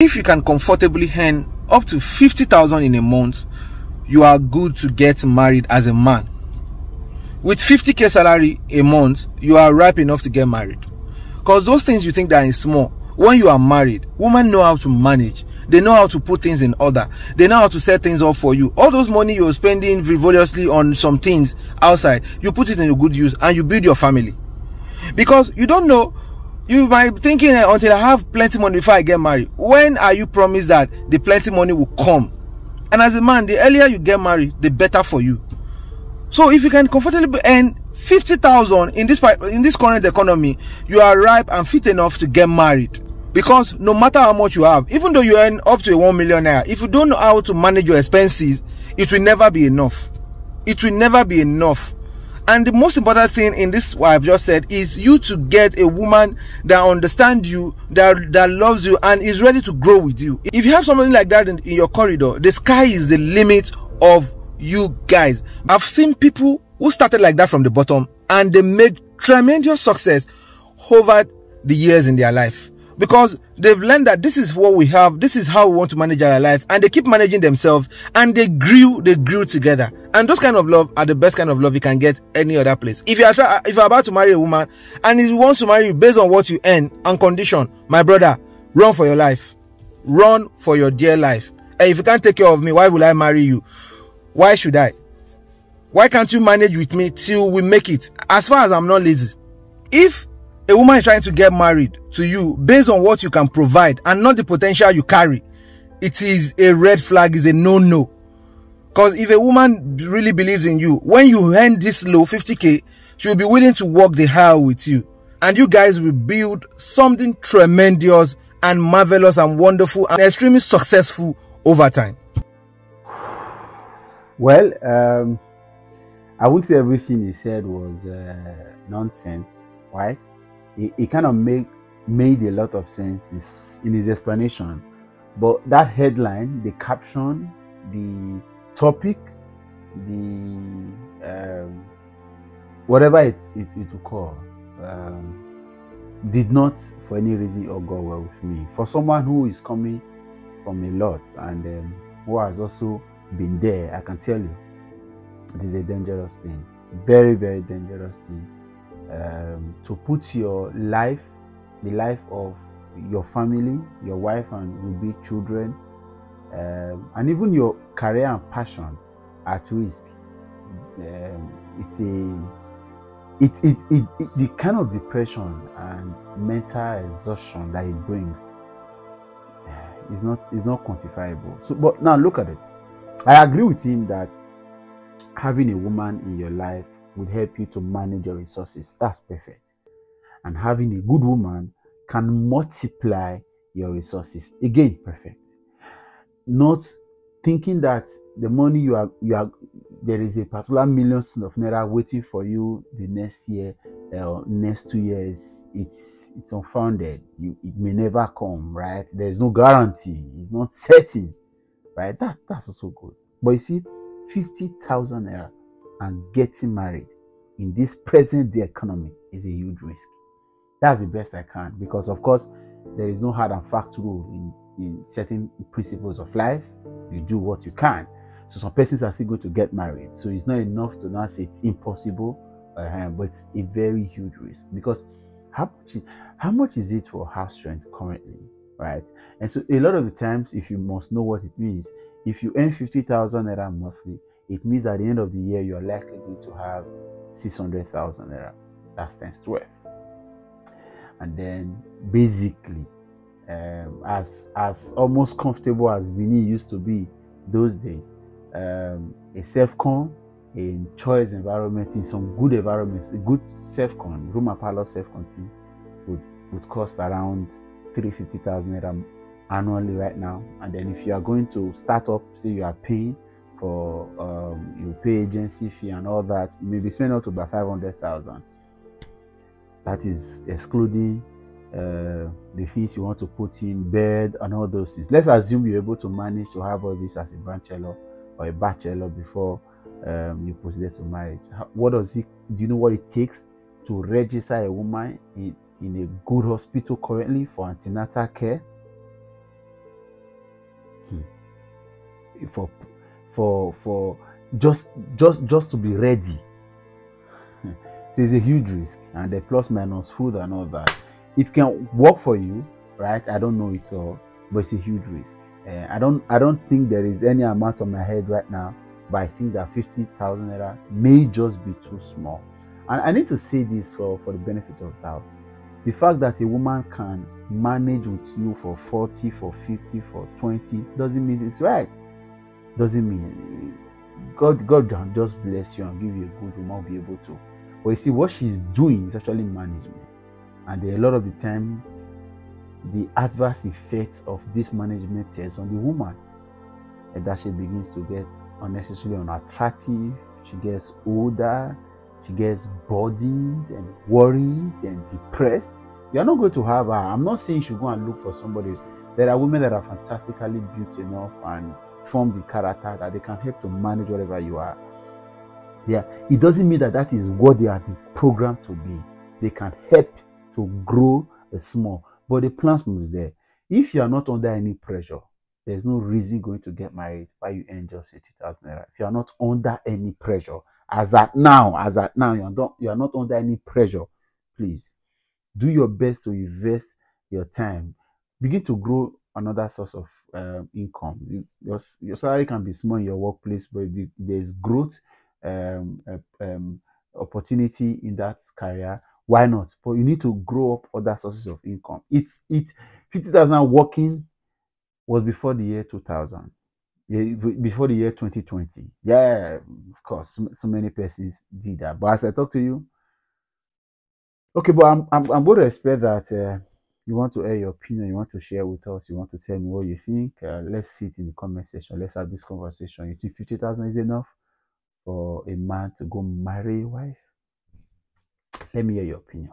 If you can comfortably earn up to 50,000 in a month, you are good to get married as a man. With 50k salary a month, you are ripe enough to get married. Because those things you think that is small, when you are married, women know how to manage. They know how to put things in order. They know how to set things up for you. All those money you're spending frivolously on some things outside, you put it in a good use and you build your family. Because you don't know, you might be thinking until I have plenty money before I get married. When are you promised that the plenty money will come? And as a man, the earlier you get married, the better for you. So if you can comfortably earn 50,000 in this current economy, you are ripe and fit enough to get married. Because no matter how much you have, even though you earn up to 1 million naira, if you don't know how to manage your expenses, it will never be enough. It will never be enough. And the most important thing in this, what I've just said, is you to get a woman that understands you, that loves you, and is ready to grow with you. If you have something like that in your corridor, the sky is the limit of you guys. I've seen people who started like that from the bottom, and they made tremendous success over the years in their life. Because they've learned that this is what we have, this is how we want to manage our life, and they keep managing themselves, and they grew together. And those kind of love are the best kind of love you can get any other place. If you're about to marry a woman and he wants to marry you based on what you earn and condition, my brother, run for your life. Run for your dear life. And if you can't take care of me, why will I marry you? Why should I? Why can't you manage with me till we make it? As far as I'm not lazy. If a woman is trying to get married to you based on what you can provide and not the potential you carry, it is a red flag, is a no-no. Because if a woman really believes in you, when you earn this low, 50k, she will be willing to walk the aisle with you. And you guys will build something tremendous and marvelous and wonderful and extremely successful over time. Well, I wouldn't say everything he said was nonsense, right? It kind of made a lot of sense in his explanation. But that headline, the caption, the topic, the whatever it will call, did not for any reason or go well with me. For someone who is coming from a lot and who has also been there, I can tell you it is a dangerous thing, very, very dangerous thing. To put your life, the life of your family, your wife and will-be children, and even your career and passion at risk. The kind of depression and mental exhaustion that it brings is not quantifiable. So, but now look at it. I agree with him that having a woman in your life would help you to manage your resources. That's perfect. And having a good woman can multiply your resources. Again, perfect. Not thinking that the money there is a particular millions of naira waiting for you the next year or next 2 years. It's unfounded. It may never come, right? There's no guarantee. It's not certain, right? That's also good. But you see, 50,000 naira and getting married in this present day economy is a huge risk. That's the best I can, because of course there is no hard and fast rule in certain principles of life. You do what you can. So some persons are still going to get married. So it's not enough to now say it's impossible, but it's a very huge risk. Because how much is it for house rent currently, right? And so a lot of the times, if you must know what it means, if you earn 50,000 naira monthly, it means at the end of the year you are likely going to have 600,000 naira. That's times 12. And then basically, as almost comfortable as Benin used to be those days, a self-con in choice environment, in some good environments, a good self-con, room and parlor self-con team would cost around 350,000 naira annually right now. And then if you are going to start up, say you are paying for you pay agency fee and all that, you may be spending up to about 500,000. That is excluding the things you want to put in, bed and all those things. Let's assume you're able to manage to have all this as a bachelor or a bachelor before you proceed to marriage. Do you know what it takes to register a woman in a good hospital currently for antenatal care? for for just to be ready. So it's a huge risk, and the plus minus food and all that. It can work for you, right? I don't know it all, but it's a huge risk. I don't think there is any amount on my head right now, but I think that 50,000 naira may just be too small. And I need to say this for the benefit of doubt. The fact that a woman can manage with you for 40, for 50, for 20 doesn't mean it's right. Doesn't mean God can just bless you and give you a good woman be able to. But you see, what she's doing is actually management. And a lot of the time, the adverse effects of this management is on the woman. And that she begins to get unnecessarily unattractive, she gets older, she gets burdened and worried and depressed. You're not going to have her. I'm not saying you should go and look for somebody. There are women that are fantastically built enough and form the character that they can help to manage whatever you are. Yeah, it doesn't mean that that is what they have been programmed to be. They can help to grow a small, but the plans must there. If you are not under any pressure, there's no reason going to get married while you earn just 50,000 naira. If you are not under any pressure, as at now, you are not under any pressure, please do your best to invest your time. Begin to grow another source of income. Your salary can be small in your workplace, but there's growth opportunity in that career. Why not? But you need to grow up other sources of income. It's 50,000 working was before the year 2000. Yeah, before the year 2020. Yeah, of course, so many persons did that. But as I talk to you, okay, but I'm going to expect that you want to air your opinion, you want to share with us, you want to tell me what you think. Let's see it in the comment section. Let's have this conversation. You think 50,000 is enough for a man to go marry a wife? Let me hear your opinion.